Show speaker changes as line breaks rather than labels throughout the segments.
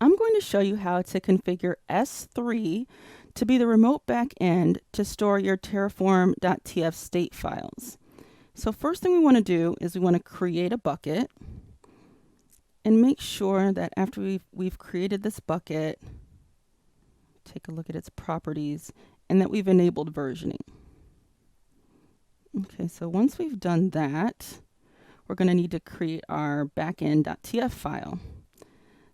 I'm going to show you how to configure S3 to be the remote backend to store your terraform.tf state files. So first thing we want to do is we want to create a bucket and make sure that after we've created this bucket, take a look at its properties, and that we've enabled versioning. Okay, so once we've done that, we're going to need to create our backend.tf file.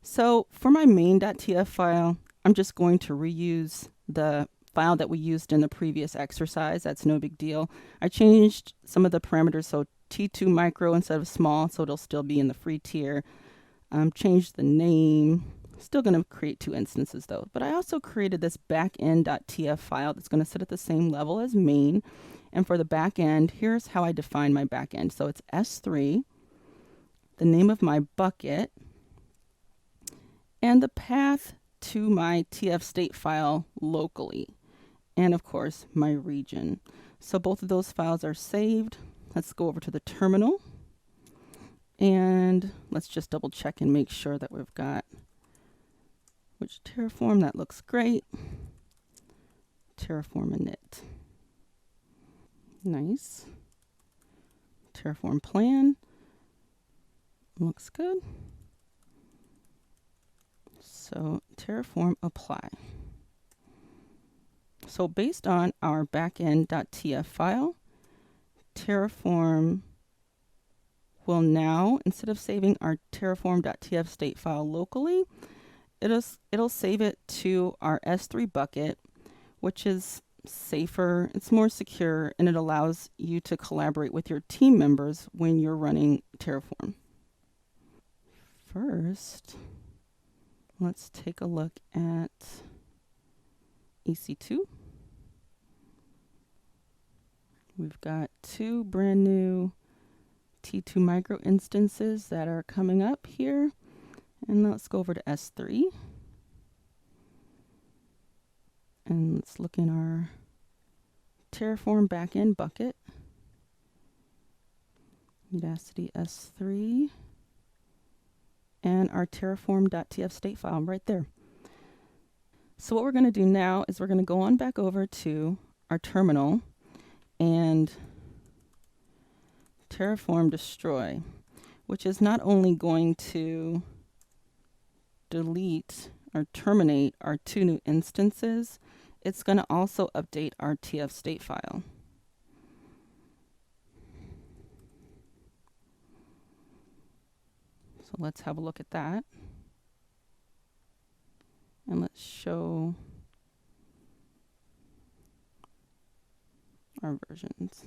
So for my main.tf file, I'm just going to reuse the file that we used in the previous exercise. That's no big deal. I changed some of the parameters, so T2 micro instead of small, so it'll still be in the free tier. Changed the name. Still going to create 2 instances though. But I also created this backend.tf file that's going to sit at the same level as main. And for the backend, here's how I define my backend. So it's S3, the name of my bucket, and the path to my TF state file locally, and of course my region. So both of those files are saved. Let's go over to the terminal and let's just double check and make sure that we've got which Terraform. That looks great. Terraform init. Nice. Terraform plan. Looks good. So Terraform apply. So based on our backend.tf file, Terraform will now, instead of saving our terraform.tf state file locally, it'll save it to our S3 bucket, which is safer, it's more secure, and it allows you to collaborate with your team members when you're running Terraform. First, let's take a look at EC2. We've got 2 brand new T2 micro instances that are coming up here. And let's go over to S3. And let's look in our Terraform backend bucket. Udacity S3. And our terraform.tf state file right there. So what we're going to do now is we're going to go on back over to our terminal and terraform destroy, which is not only going to delete or terminate our 2 new instances, it's going to also update our TF state file. So let's have a look at that. And let's show our versions.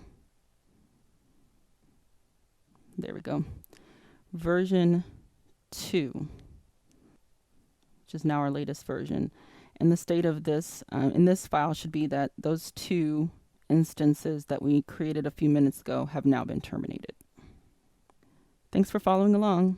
There we go. Version 2, which is now our latest version. And the state of this in this file should be that those 2 instances that we created a few minutes ago have now been terminated. Thanks for following along.